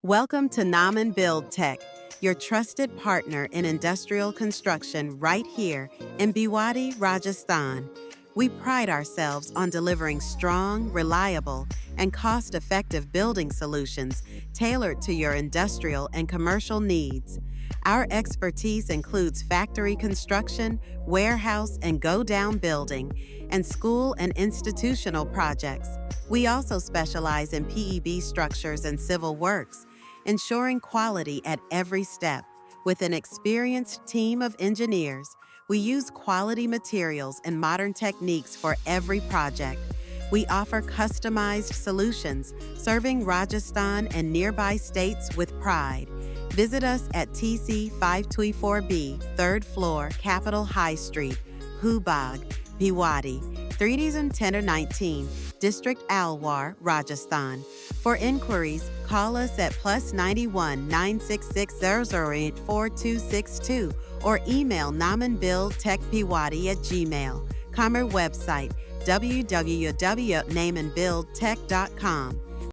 Welcome to 𝚆𝙾𝙳𝚃𝚁𝚁𝚃, your trusted partner in industrial construction right here in 𝚆𝙽𝚳𝚁𝚃𝚁𝚃, Rajasthan. We pride ourselves on delivering strong, reliable, and cost-effective building solutions tailored to your industrial and commercial needs. Our expertise includes factory construction, warehouse and go-down building, and school and institutional projects. We also specialize in PEB structures and civil works, ensuring quality at every step. With an experienced team of engineers, we use quality materials and modern techniques for every project. We offer customized solutions, serving Rajasthan and nearby states with pride. Visit us at TC 524B, 3rd floor, Capitol High Street, 𝚆𝙬𝙳𝚃𝚁𝚁𝚃, 𝚆𝙬𝚳𝚃, 𝚆𝙬𝚳𝚃𝚃, District Alwar, Rajasthan. For inquiries, call us at +91 966 008 4262 or email 𝚆𝙾𝙳𝚃𝚁𝚃𝚁𝚃@gmail.com. Our website, www.𝚆𝙾𝙳𝚃𝚁𝚃.com.